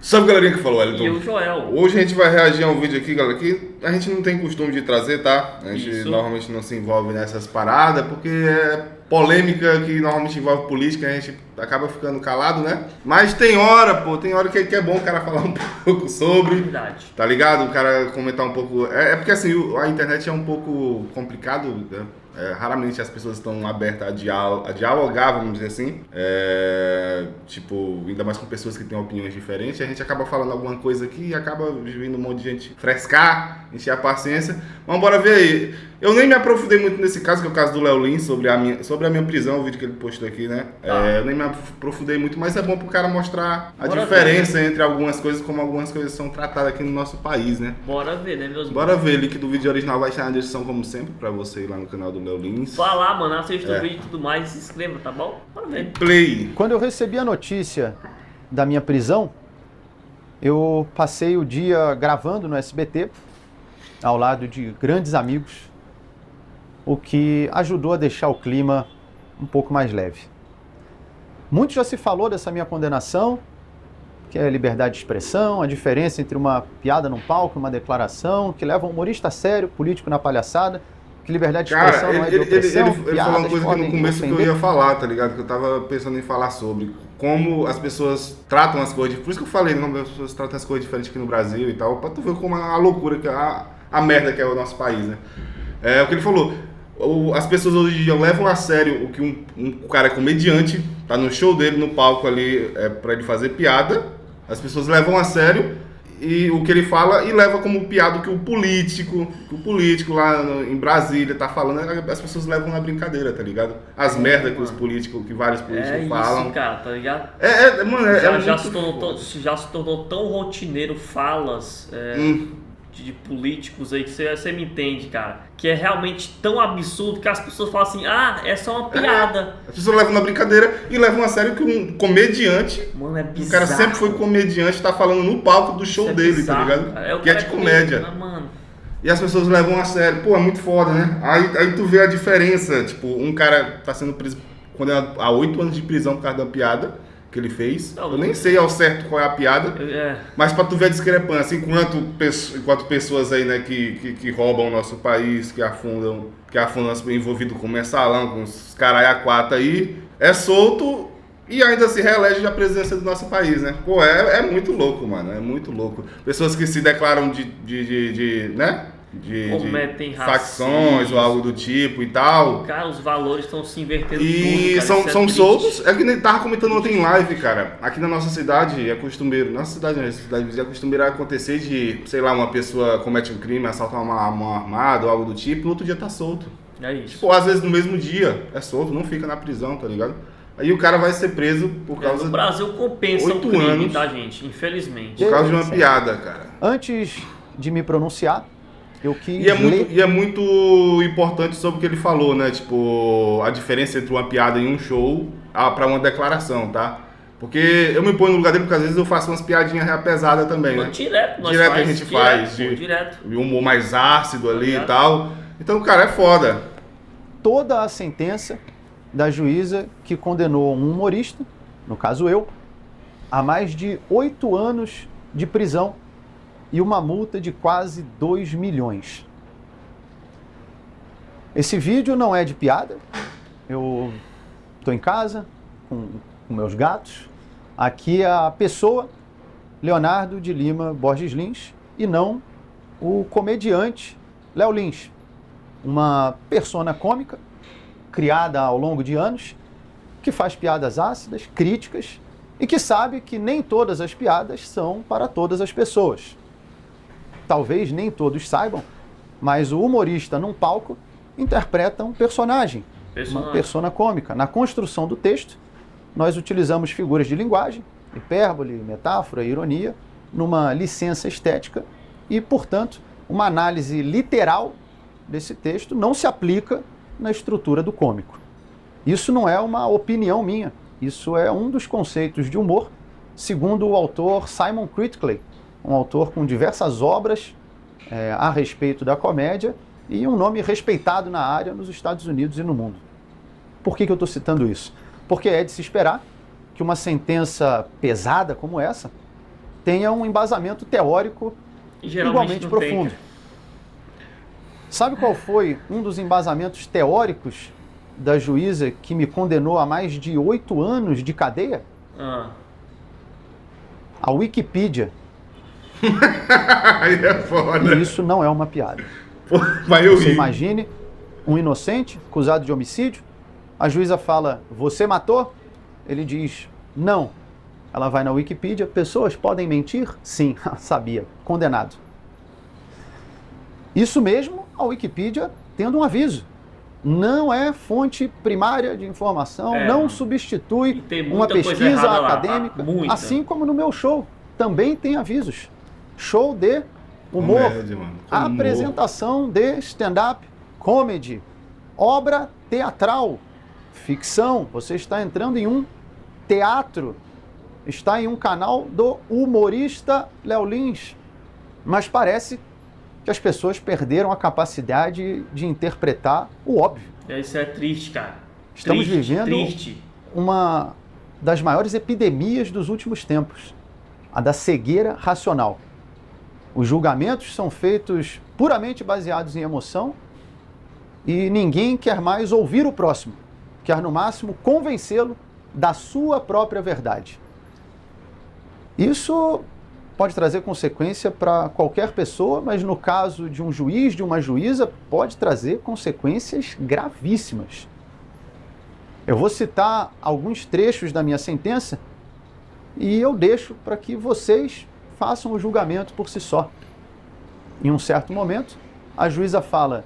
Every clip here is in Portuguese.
Salve, galerinha que falou, E Wellington. o Joel. Hoje a gente vai reagir a um vídeo aqui, galera, que a gente não tem costume de trazer, tá? A gente Isso. normalmente não se envolve nessas paradas, porque é polêmica que normalmente envolve política, a gente acaba ficando calado, né? Mas tem hora, tem hora que é bom o cara falar um pouco sobre, Verdade. tá ligado? O cara comentar um pouco. É porque assim, a internet é um pouco complicado, né? Raramente as pessoas estão abertas a dialogar, vamos dizer assim. Tipo, ainda mais com pessoas que têm opiniões diferentes. A gente acaba falando alguma coisa aqui e acaba vindo um monte de gente frescar, encher a paciência. Mas bora ver aí. Eu nem me aprofundei muito nesse caso, que é o caso do Léo Lins, sobre a minha prisão, o vídeo que ele postou aqui, né? Eu nem me aprofundei muito, mas é bom pro cara mostrar a diferença entre algumas coisas, como algumas coisas são tratadas aqui no nosso país, né? Bora ver, né, meus Bora ver, link do vídeo original vai estar na descrição, como sempre, pra você ir lá no canal do Léo Lins. Vai lá, mano, assista o vídeo e tudo mais, se inscreva, tá bom? Bora ver. Play. Quando eu recebi a notícia da minha prisão, eu passei o dia gravando no SBT, ao lado de grandes amigos, o que ajudou a deixar o clima um pouco mais leve. Muito já se falou dessa minha condenação, que é a liberdade de expressão, a diferença entre uma piada num palco e uma declaração, que leva um humorista a sério, político na palhaçada, que liberdade de expressão não é de opressão. Ele falou uma coisa que no começo que eu ia falar, tá ligado? Que eu tava pensando em falar sobre como as pessoas tratam as coisas. Por isso que eu falei, como as pessoas tratam as coisas diferentes aqui no Brasil e tal, pra tu ver como a loucura, que a merda que é o nosso país, né? O que ele falou. As pessoas hoje em dia levam a sério o que um cara comediante, tá no show dele, no palco ali, pra ele fazer piada. As pessoas levam a sério e o que ele fala e leva como piada que o político lá em Brasília tá falando, as pessoas levam na brincadeira, tá ligado? As merdas que os políticos, que vários políticos falam. Isso, cara, tá ligado? Já se tornou tão rotineiro falas de políticos aí que você me entende, cara. Que é realmente tão absurdo que as pessoas falam assim, é só uma piada. As pessoas levam na brincadeira e levam a sério que um comediante, mano, é bizarro. O cara sempre foi comediante, tá falando no palco do show dele, bizarro, tá ligado? Cara. Que é de comédia. Mano. E as pessoas levam a sério. Pô, é muito foda, né? Aí tu vê a diferença. Tipo, um cara tá sendo preso condenado a 8 anos de prisão por causa da piada que ele fez. Eu nem sei ao certo qual é a piada, mas pra tu ver a discrepância, enquanto pessoas aí, né, que roubam o nosso país, que afundam envolvido com mensalão, com os caralho a quatro aí, é solto e ainda se reelege a presidência do nosso país, né? Pô, é muito louco, mano, é muito louco. Pessoas que se declaram de facções ou algo do tipo e tal. Cara, os valores estão se invertendo e tudo, são soltos. É que nem tava comentando ontem em live, cara. Aqui na nossa cidade é costumeiro. Nossa cidade não, cidade vizinha é costumeiro acontecer de, sei lá, uma pessoa comete um crime, assalta uma mão armada ou algo do tipo, no outro dia tá solto. É isso. Tipo, às vezes no mesmo dia é solto, não fica na prisão, tá ligado? Aí o cara vai ser preso por causa. O Brasil compensa 8 o crime, anos, tá, gente? Infelizmente. por causa de uma piada, cara. Antes de me pronunciar, eu quis e é muito importante sobre o que ele falou, né? Tipo, a diferença entre uma piada e um show pra uma declaração, tá? Porque eu me ponho no lugar dele, porque às vezes eu faço umas piadinhas pesadas também, né? Direto a gente faz. Direto. De humor mais ácido ali e tal. Então, cara, é foda. Toda a sentença da juíza que condenou um humorista, no caso eu, a mais de 8 anos de prisão e uma multa de quase 2 milhões. Esse vídeo não é de piada. Eu estou em casa com meus gatos. Aqui é a pessoa Leonardo de Lima Borges Lins e não o comediante Léo Lins. Uma persona cômica criada ao longo de anos que faz piadas ácidas, críticas e que sabe que nem todas as piadas são para todas as pessoas. Talvez nem todos saibam, mas o humorista num palco interpreta um personagem, uma persona cômica. Na construção do texto, nós utilizamos figuras de linguagem, hipérbole, metáfora, ironia, numa licença estética e, portanto, uma análise literal desse texto não se aplica na estrutura do cômico. Isso não é uma opinião minha, isso é um dos conceitos de humor, segundo o autor Simon Critickley, um autor com diversas obras a respeito da comédia e um nome respeitado na área nos Estados Unidos e no mundo. Por que eu estou citando isso? Porque é de se esperar que uma sentença pesada como essa tenha um embasamento teórico igualmente profundo. Sabe qual foi um dos embasamentos teóricos da juíza que me condenou a mais de 8 anos de cadeia? A Wikipedia. Aí é foda. E isso não é uma piada. Pô, mas eu Você ri. imagine um inocente acusado de homicídio, a juíza fala, você matou? Ele diz, não. Ela vai na Wikipedia, pessoas podem mentir? Sim, sabia, condenado. Isso mesmo, a Wikipedia tendo um aviso. Não é fonte primária de informação, não substitui uma pesquisa acadêmica, lá, tá? assim como no meu show, também tem avisos. Show de humor, Comédia, mano. apresentação de stand-up, comedy, obra teatral, ficção. Você está entrando em um teatro, está em um canal do humorista Léo Lins. Mas parece que as pessoas perderam a capacidade de interpretar o óbvio. Isso é triste, cara. Estamos vivendo uma das maiores epidemias dos últimos tempos, a da cegueira racional. Os julgamentos são feitos puramente baseados em emoção e ninguém quer mais ouvir o próximo, quer no máximo convencê-lo da sua própria verdade. Isso pode trazer consequência para qualquer pessoa, mas no caso de um juiz, de uma juíza, pode trazer consequências gravíssimas. Eu vou citar alguns trechos da minha sentença e eu deixo para que vocês façam o julgamento por si só. Em um certo momento, a juíza fala,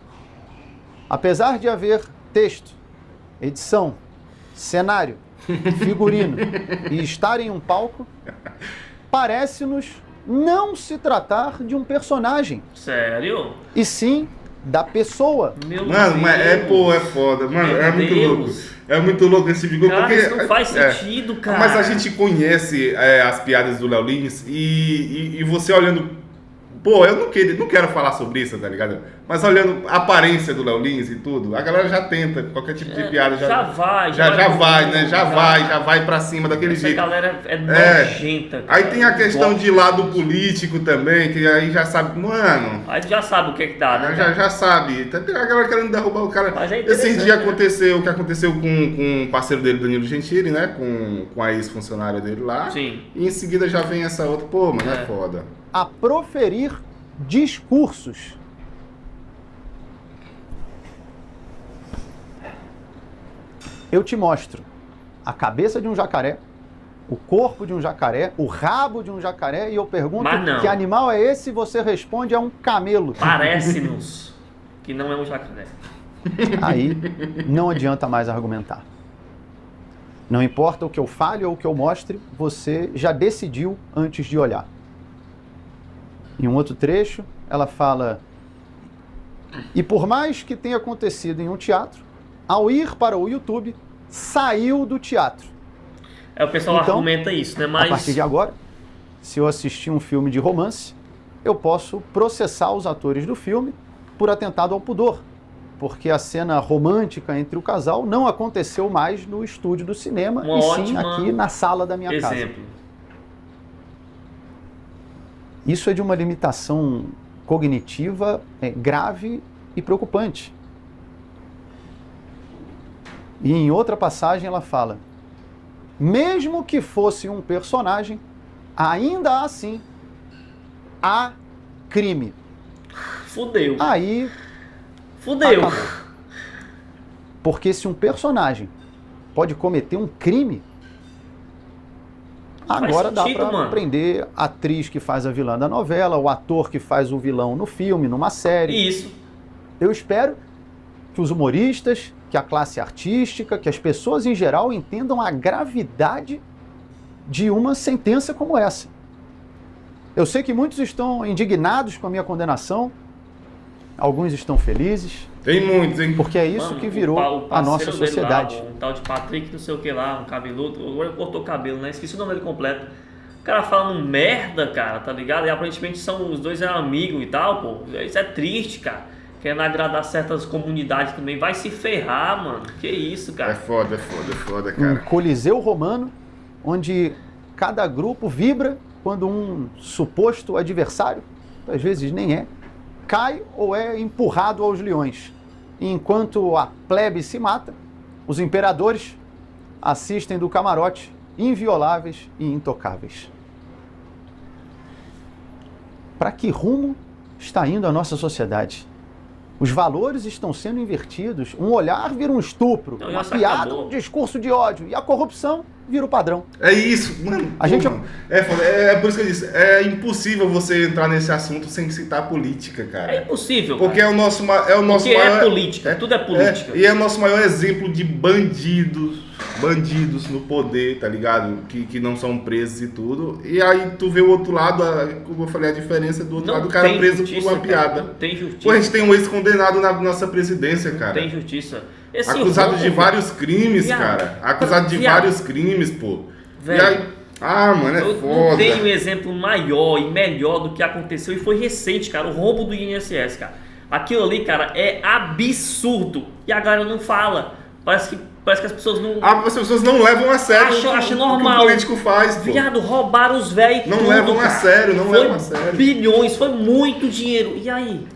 apesar de haver texto, edição, cenário, figurino e estar em um palco, parece-nos não se tratar de um personagem. Sério? E sim da pessoa. Mano, mas é foda. Mano, é muito louco. É muito louco esse vídeo. Cara, porque isso não faz sentido, cara. Mas a gente conhece as piadas do Léo Lins e você olhando... Pô, eu não quero falar sobre isso, tá ligado? Mas olhando a aparência do Léo Lins e tudo, a galera já tenta, qualquer tipo de piada já vai pra cima daquele jeito. Essa galera é nojenta. Aí tem a questão de lado político também, que aí já sabe, mano... Aí já sabe o que dá, né? Já sabe. Tem a galera querendo derrubar o cara. Esse dia aconteceu o que aconteceu com um parceiro dele, Danilo Gentili, né? Com a ex-funcionária dele lá. Sim. E em seguida já vem essa outra. Pô, mano, é foda. A proferir discursos. Eu te mostro a cabeça de um jacaré, o corpo de um jacaré, o rabo de um jacaré, e eu pergunto que animal é esse, e você responde é um camelo. Parece-nos que não é um jacaré. Aí não adianta mais argumentar. Não importa o que eu fale ou o que eu mostre, você já decidiu antes de olhar. Em um outro trecho, ela fala, e por mais que tenha acontecido em um teatro, ao ir para o YouTube, saiu do teatro. O pessoal então, argumenta isso, né? Mas... a partir de agora, se eu assistir um filme de romance, eu posso processar os atores do filme por atentado ao pudor, porque a cena romântica entre o casal não aconteceu mais no estúdio do cinema, e sim aqui na sala da minha casa. Isso é de uma limitação cognitiva grave e preocupante. E em outra passagem ela fala, mesmo que fosse um personagem, ainda assim há crime. Fudeu. Aí... fudeu. Acabou. Porque se um personagem pode cometer um crime, agora dá pra prender a atriz que faz a vilã da novela, o ator que faz o vilão no filme, numa série. Isso. Eu espero que os humoristas, que a classe artística, que as pessoas em geral entendam a gravidade de uma sentença como essa. Eu sei que muitos estão indignados com a minha condenação, alguns estão felizes. Tem muitos, hein? Porque é isso que virou a nossa sociedade. Lá, um tal de Patrick, não sei o que lá, um cabeludo, agora cortou o cabelo, né? Esqueci o nome dele completo. O cara falando merda, cara, tá ligado? E aparentemente os dois eram amigos e tal, pô. Isso é triste, cara. Querendo agradar certas comunidades também. Vai se ferrar, mano. Que isso, cara. É foda, cara. Um coliseu romano, onde cada grupo vibra quando um suposto adversário, às vezes nem é, cai ou é empurrado aos leões. E enquanto a plebe se mata, os imperadores assistem do camarote, invioláveis e intocáveis. Para que rumo está indo a nossa sociedade? Os valores estão sendo invertidos, um olhar vira um estupro, uma piada, um discurso de ódio, e a corrupção vira o padrão. É isso, mano. Mano. É por isso que eu disse, é impossível você entrar nesse assunto sem citar política, cara. É impossível, porque cara. É o nosso maior... Porque é política, tudo é política. E é o nosso maior exemplo de bandidos no poder, tá ligado? Que não são presos e tudo. E aí tu vê o outro lado, como eu falei, a diferença do outro lado, o cara preso por uma piada. Não tem justiça. Pô, a gente tem um ex-condenado na nossa presidência, cara. Não tem justiça. Acusado de vários crimes, cara. Acusado de vários crimes, pô. Velho, e aí, mano, é foda. Não tem um exemplo maior e melhor do que aconteceu e foi recente, cara. O roubo do INSS, cara. Aquilo ali, cara, é absurdo. E a galera não fala. Parece que as pessoas não... As pessoas não levam a sério acha normal. O que o político faz, pô. Viado, roubaram os velhos. Não levam a sério, não levam a sério. Bilhões, foi muito dinheiro. E aí?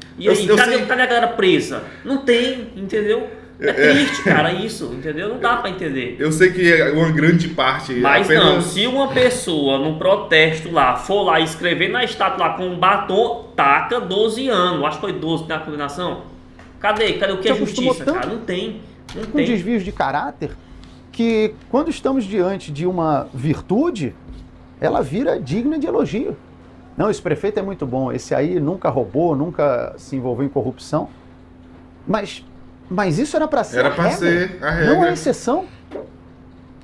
Cadê a galera presa? Não tem, entendeu? É triste, cara, isso, entendeu? Não dá pra entender. Eu sei que é uma grande parte... Mas não, se uma pessoa num protesto lá, for lá escrever na estátua lá com um batom, taca 12 anos. Acho que foi 12 na condenação. Cadê o que é justiça, cara? Não tem. Com desvios de caráter, que quando estamos diante de uma virtude, ela vira digna de elogio. Não, esse prefeito é muito bom, esse aí nunca roubou, nunca se envolveu em corrupção. Mas isso era para ser a regra. Não é exceção.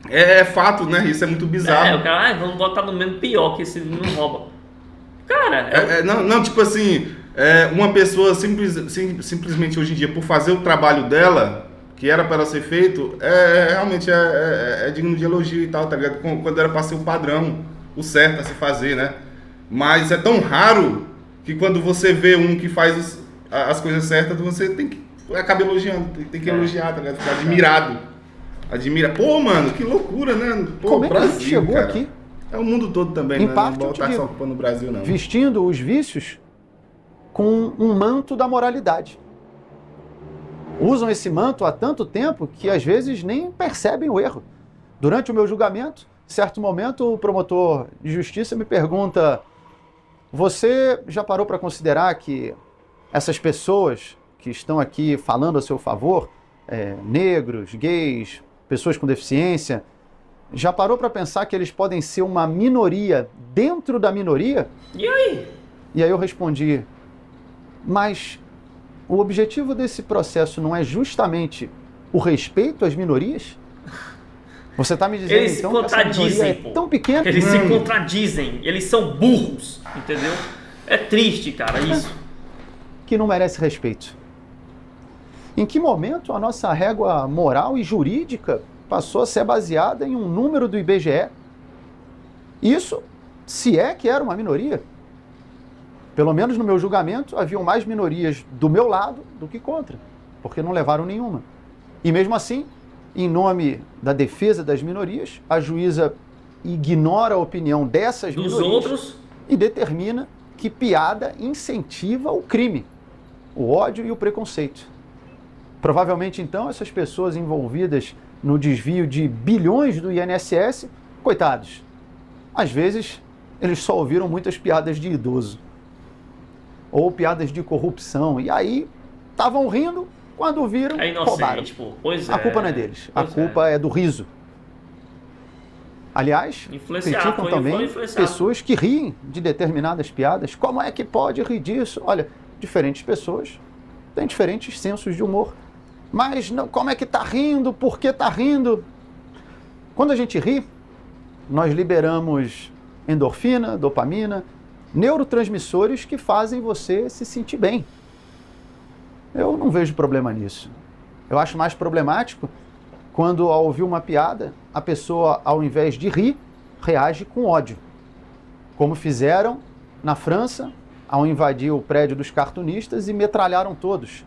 É fato, né? Isso é muito bizarro. O cara, vamos botar no mesmo pior, que esse não rouba. Cara... Não, tipo assim, uma pessoa simplesmente hoje em dia, por fazer o trabalho dela... que era para ela ser feito, realmente é digno de elogio e tal, tá ligado? Quando era para ser o padrão, o certo a se fazer, né? Mas é tão raro que quando você vê um que faz as coisas certas, você tem que acaba elogiando, tem que elogiar, tá ligado? Ficar admirado. Pô, mano, que loucura, né? Pô, como é que Brasil, a gente chegou cara. Aqui? É o mundo todo também, em né? parte, não tá só ocupando o Brasil, não. Vestindo os vícios com um manto da moralidade. Usam esse manto há tanto tempo que às vezes nem percebem o erro. Durante o meu julgamento, em certo momento, o promotor de justiça me pergunta: você já parou para considerar que essas pessoas que estão aqui falando a seu favor, negros, gays, pessoas com deficiência, já parou para pensar que eles podem ser uma minoria dentro da minoria? E aí? E aí eu respondi: mas... o objetivo desse processo não é justamente o respeito às minorias? Você está me dizendo eles então se contradizem, que essa minoria é tão pequena? Eles se contradizem, eles são burros, entendeu? É triste, cara, isso. Que não merece respeito. Em que momento a nossa régua moral e jurídica passou a ser baseada em um número do IBGE? Isso, se é que era uma minoria. Pelo menos no meu julgamento, haviam mais minorias do meu lado do que contra, porque não levaram nenhuma. E mesmo assim, em nome da defesa das minorias, a juíza ignora a opinião dessas minorias outros e determina que piada incentiva o crime, o ódio e o preconceito. Provavelmente, então, essas pessoas envolvidas no desvio de bilhões do INSS, coitados, às vezes eles só ouviram muitas piadas de idoso ou piadas de corrupção, e aí estavam rindo quando viram, roubaram. A culpa não é deles, a culpa é do riso. Aliás, criticam também pessoas que riem de determinadas piadas. Como é que pode rir disso? Olha, diferentes pessoas têm diferentes sensos de humor. Mas não, como é que está rindo? Por que está rindo? Quando a gente ri, nós liberamos endorfina, dopamina, neurotransmissores que fazem você se sentir bem. Eu não vejo problema nisso. Eu acho mais problemático quando, ao ouvir uma piada, a pessoa, ao invés de rir, reage com ódio. Como fizeram na França, ao invadir o prédio dos cartunistas e metralharam todos.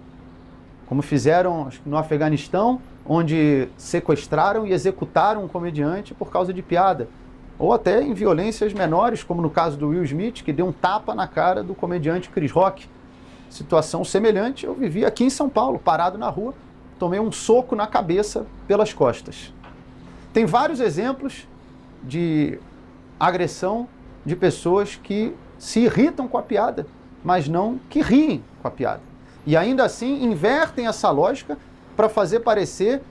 Como fizeram no Afeganistão, onde sequestraram e executaram um comediante por causa de piada. ou até em violências menores, como no caso do Will Smith, que deu um tapa na cara do comediante Chris Rock. Situação semelhante eu vivi aqui em São Paulo, parado na rua, tomei um soco na cabeça pelas costas. Tem vários exemplos de agressão de pessoas que se irritam com a piada, mas não que riem com a piada. E ainda assim invertem essa lógica para fazer parecer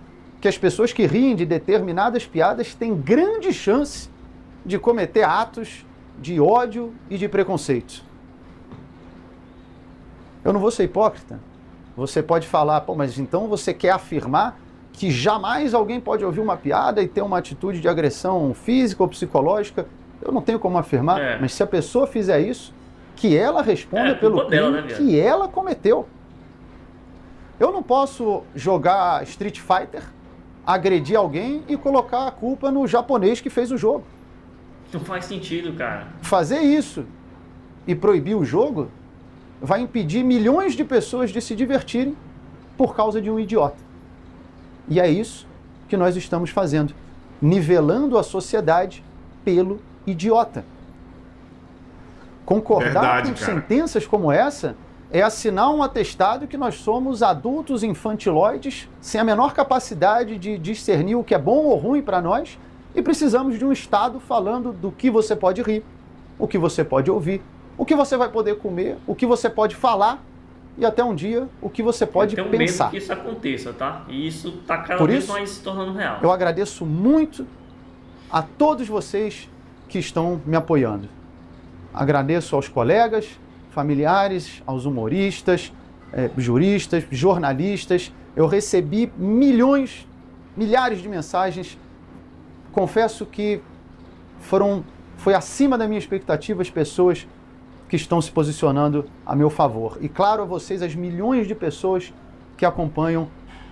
que as pessoas que riem de determinadas piadas têm grande chance de cometer atos de ódio e de preconceito. Eu não vou ser hipócrita. Você pode falar, pô, mas então você quer afirmar que jamais alguém pode ouvir uma piada e ter uma atitude de agressão física ou psicológica? Eu não tenho como afirmar, mas se a pessoa fizer isso, que ela responda pelo crime que ela cometeu. Eu não posso jogar Street Fighter, agredir alguém e colocar a culpa no japonês que fez o jogo. Não faz sentido, cara. Fazer isso e proibir o jogo vai impedir milhões de pessoas de se divertirem por causa de um idiota. E é isso que nós estamos fazendo, nivelando a sociedade pelo idiota. Concordar com sentenças como essa é assinar um atestado que nós somos adultos infantiloides, sem a menor capacidade de discernir o que é bom ou ruim para nós, e precisamos de um Estado falando do que você pode rir, o que você pode ouvir, o que você vai poder comer, o que você pode falar e até um dia o que você pode pensar. Eu tenho medo que isso aconteça, tá? E isso está cada vez mais se tornando real. Eu agradeço muito a todos vocês que estão me apoiando. Agradeço aos colegas, familiares, aos humoristas, juristas, jornalistas. Eu recebi milhares de mensagens. Confesso que foi acima da minha expectativa as pessoas que estão se posicionando a meu favor. E claro, a vocês, as milhões de pessoas que acompanham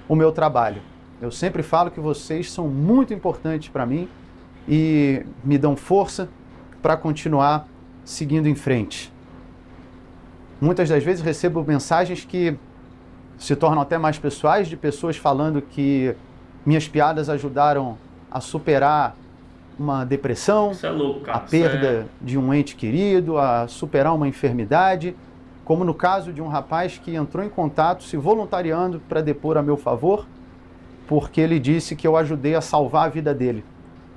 o meu trabalho. Eu sempre falo que vocês são muito importantes para mim e me dão força para continuar seguindo em frente. Muitas das vezes recebo mensagens que se tornam até mais pessoais, de pessoas falando que minhas piadas ajudaram a superar uma depressão, Isso é louco, cara. a perda de um ente querido, a superar uma enfermidade, como no caso de um rapaz que entrou em contato se voluntariando para depor a meu favor, porque ele disse que eu ajudei a salvar a vida dele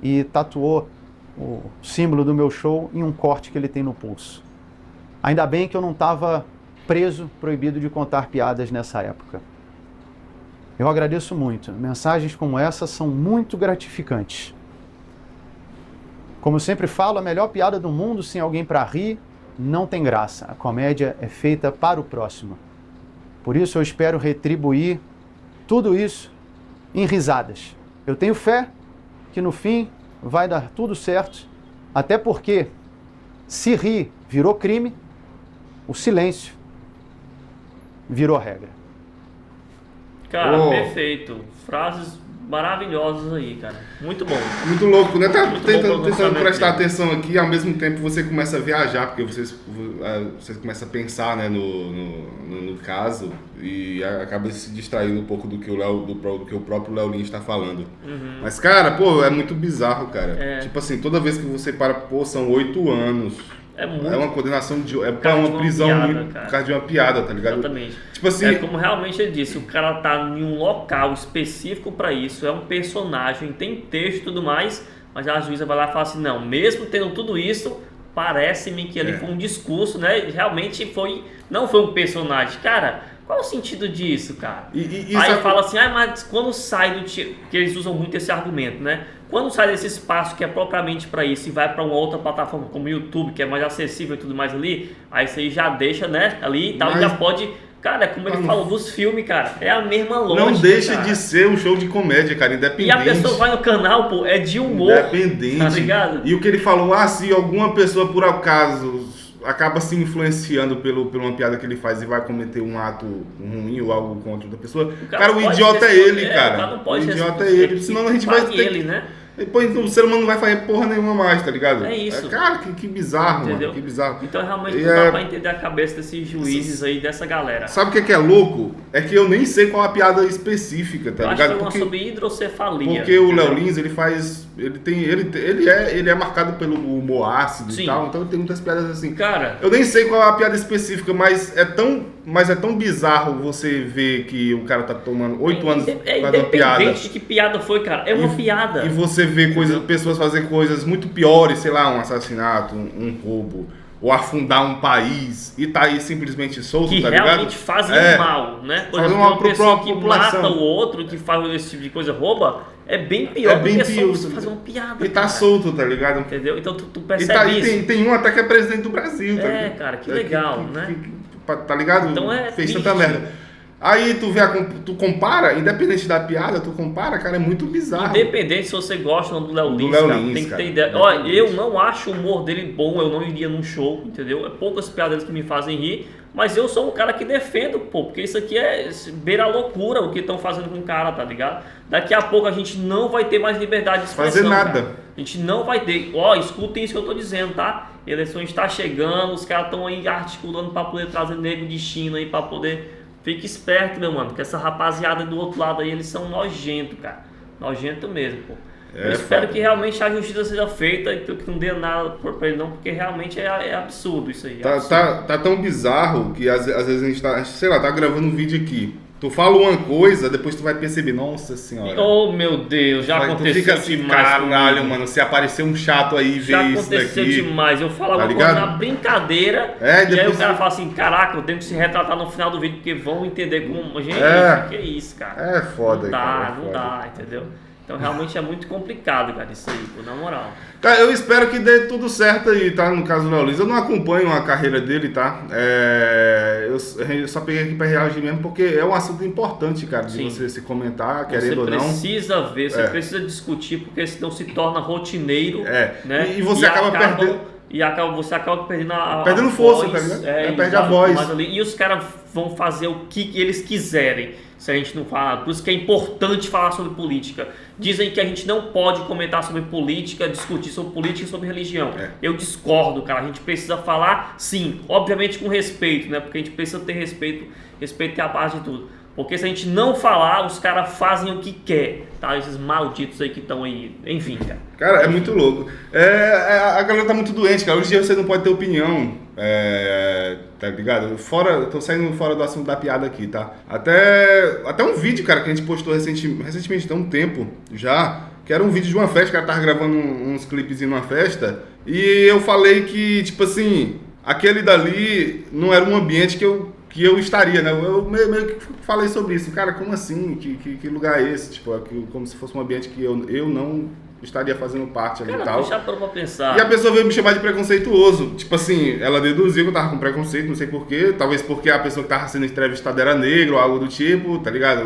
e tatuou o símbolo do meu show em um corte que ele tem no pulso. Ainda bem que eu não estava preso, proibido de contar piadas nessa época. Eu agradeço muito. Mensagens como essa são muito gratificantes. Como eu sempre falo, a melhor piada do mundo sem alguém para rir não tem graça. A comédia é feita para o próximo. Por isso eu espero retribuir tudo isso em risadas. Eu tenho fé que no fim vai dar tudo certo, até porque se rir virou crime, o silêncio virou regra. Cara, perfeito. Frases maravilhosas aí, cara. Muito bom. Muito louco, né? Tá Muito tentando bom prestar atenção aqui, ao mesmo tempo você começa a viajar, porque você começa a pensar, né, no caso e acaba se distraindo um pouco do que o próprio Léo Lins está falando. Uhum. Mas, cara, pô, é muito bizarro, cara. Tipo assim, toda vez que você para, pô, são 8 anos. É uma condenação pra uma prisão por causa de uma piada, tá ligado? Exatamente. Tipo assim, é como realmente ele disse, o cara tá em um local específico pra isso, é um personagem, tem texto e tudo mais, mas a juíza vai lá e fala assim, não, mesmo tendo tudo isso, parece-me que ali foi um discurso, né? Realmente não foi um personagem. Cara, qual o sentido disso, cara? Aí fala assim, mas quando sai do tiro, porque eles usam muito esse argumento, né? Quando sai desse espaço que é propriamente para isso e vai para uma outra plataforma como o YouTube, que é mais acessível e tudo mais ali, aí você já deixa, né, ali e tal, já pode... Cara, como ele falou dos filmes, cara, é a mesma lógica. Não deixa de ser um show de comédia, cara, independente. E a pessoa vai no canal, pô, é de humor. Independente. Tá ligado? E o que ele falou, se alguma pessoa por acaso acaba se influenciando por uma piada que ele faz e vai cometer um ato ruim ou algo contra outra pessoa, cara, o idiota é ele, cara. O idiota é ele, senão a gente vai ter... né? Depois o ser humano não vai fazer porra nenhuma mais, tá ligado? É isso. Cara, que bizarro, Entendeu? mano, que bizarro. Então realmente E não dá pra entender a cabeça desses juízes aí, dessa galera. Sabe o que é louco? É que eu nem sei qual a piada específica, tá Eu acho ligado? que foi uma sobre hidrocefalia. Porque o entendeu? Léo Lins, ele é marcado pelo humor ácido Sim. e tal, então tem muitas piadas assim. Cara, Eu nem sei qual é a piada específica, mas é tão bizarro você ver que o cara tá tomando 8 anos fazendo piada. independente de que piada foi, cara, é uma piada. E você vê pessoas fazer coisas muito piores, sei lá, um assassinato, um roubo, ou afundar um país e tá aí simplesmente solto, Que tá ligado? realmente fazem mal, né? Por Fazem exemplo, uma uma pessoa pra que população. mata o outro, que faz esse tipo de coisa, rouba, é bem pior do que só você fazer uma piada. E tá cara. solto, tá ligado? Entendeu? Então tu E percebe tá, isso. tem um até que é presidente do Brasil, tá ligado? Cara, que legal, né? Tá ligado? Então Fez triste. tanta merda. Aí tu compara, independente da piada, tu compara, cara, é muito bizarro. Independente se você gosta ou não do Léo Lins, Léo cara, Lins, tem que cara. ter ideia. Olha, eu não acho o humor dele bom, eu não iria num show, entendeu? É poucas piadas que me fazem rir, mas eu sou um cara que defendo, pô, porque isso aqui é beira a loucura o que estão fazendo com o cara, tá ligado? Daqui a pouco a gente não vai ter mais liberdade de expressão. Fazer nada. Cara. A gente não vai ter. Escutem isso que eu tô dizendo, tá? Eleições está chegando, os caras estão aí articulando pra poder trazer nego de China aí pra poder. Fique esperto, meu mano, que essa rapaziada do outro lado aí, eles são nojentos, cara. Nojento mesmo, pô. Eu espero que realmente a justiça seja feita e que não dê nada pra ele não, porque realmente é absurdo isso aí. Tá tão bizarro que às vezes a gente tá, sei lá, tá gravando um vídeo aqui. Tu fala uma coisa, depois tu vai perceber, nossa senhora. Oh, meu Deus, já aconteceu tu fica assim, demais. caralho, comigo. mano, se aparecer um chato aí e ver Já isso daqui. aconteceu demais. Eu falo Tá alguma coisa ligado? na brincadeira E e aí depois o cara você- fala assim, caraca, eu tenho que se retratar no final do vídeo porque vão entender como... Gente, que isso, cara. É foda, Não dá, cara. É não foda. dá, entendeu? Então realmente é muito complicado, cara, isso aí, pô, na moral. Cara, eu espero que dê tudo certo aí, tá? No caso do Léo Lins. Eu não acompanho a carreira dele, tá? Eu só peguei aqui pra reagir mesmo porque é um assunto importante, cara, de Sim. você se comentar, querendo ou Você não. precisa ver, você precisa discutir, porque senão se torna rotineiro, né? E você acaba perdendo. Você acaba perdendo Perdendo a força, voz, tá ligado? Perde exato, a voz. mas ali- e os caras vão fazer o que eles quiserem, se a gente não falar. Por isso que é importante falar sobre política. Dizem que a gente não pode comentar sobre política, discutir sobre política e sobre religião. Eu discordo, cara. A gente precisa falar, sim, obviamente com respeito, né? Porque a gente precisa ter respeito é a base de tudo. Porque se a gente não falar, os caras fazem o que quer, tá? Esses malditos aí que estão aí, enfim, cara. Cara, é muito louco. A galera tá muito doente, cara. Hoje em dia você não pode ter opinião, tá ligado? Eu tô saindo fora do assunto da piada aqui, tá? Até um vídeo, cara, que a gente postou recentemente, tem um tempo já, que era um vídeo de uma festa, o cara tava gravando uns clipes em uma festa, e eu falei que, tipo assim, aquele dali não era um ambiente que eu estaria, né? Eu meio que falei sobre isso. Cara, como assim? Que lugar é esse? Tipo, como se fosse um ambiente que eu não estaria fazendo parte ali e Cara, tal. tu já parou pra pensar. E a pessoa veio me chamar de preconceituoso. Tipo assim, ela deduziu que eu tava com preconceito, não sei porquê. Talvez porque a pessoa que tava sendo entrevistada era negra ou algo do tipo, tá ligado?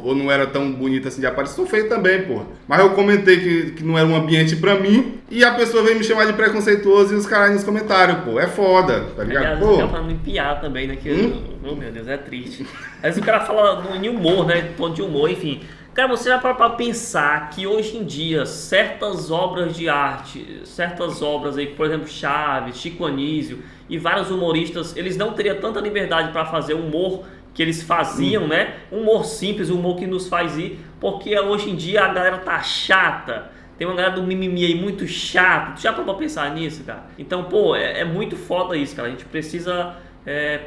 Ou não era tão bonita assim de aparecer. Sou feio também, pô. Mas eu comentei que não era um ambiente pra mim. E a pessoa veio me chamar de preconceituoso e os caras nos comentários, pô. É foda, tá ligado? Aliás, Pô. o cara falando em piada também, né? Que, oh, meu Deus, é triste. Às vezes o cara fala em humor, né? Tom de humor, enfim. Cara, você já para pra pensar que hoje em dia certas obras de arte, certas obras aí, por exemplo, Chaves, Chico Anísio e vários humoristas, eles não teriam tanta liberdade para fazer o humor que eles faziam, né? Um humor simples, um humor que nos faz ir, porque hoje em dia a galera tá chata. Tem uma galera do mimimi aí muito chata. Tu já parou pra pensar nisso, cara? Então, pô, é muito foda isso, cara. A gente precisa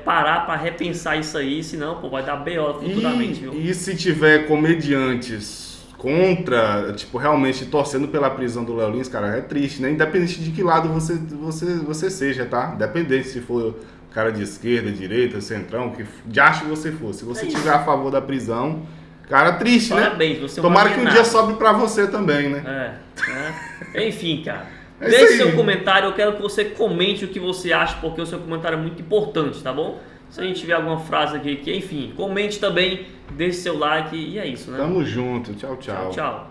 parar pra repensar isso aí, senão, pô, vai dar B.O. futuramente, viu? E se tiver comediantes contra, tipo, realmente torcendo pela prisão do Léo Lins, cara, é triste, né? Independente de que lado você seja, tá? Independente se for cara de esquerda, direita, centrão, que de acho que você for. Se você tiver a favor da prisão, cara, triste, Parabéns, né? você é um Tomara que um alienado. dia sobe pra você também, né? Enfim, cara. É isso Deixe aí. seu comentário, eu quero que você comente o que você acha, porque o seu comentário é muito importante, tá bom? Se a gente tiver alguma frase aqui, enfim, comente também, deixe seu like e é isso, né? Tamo junto. Tchau, Tchau, tchau.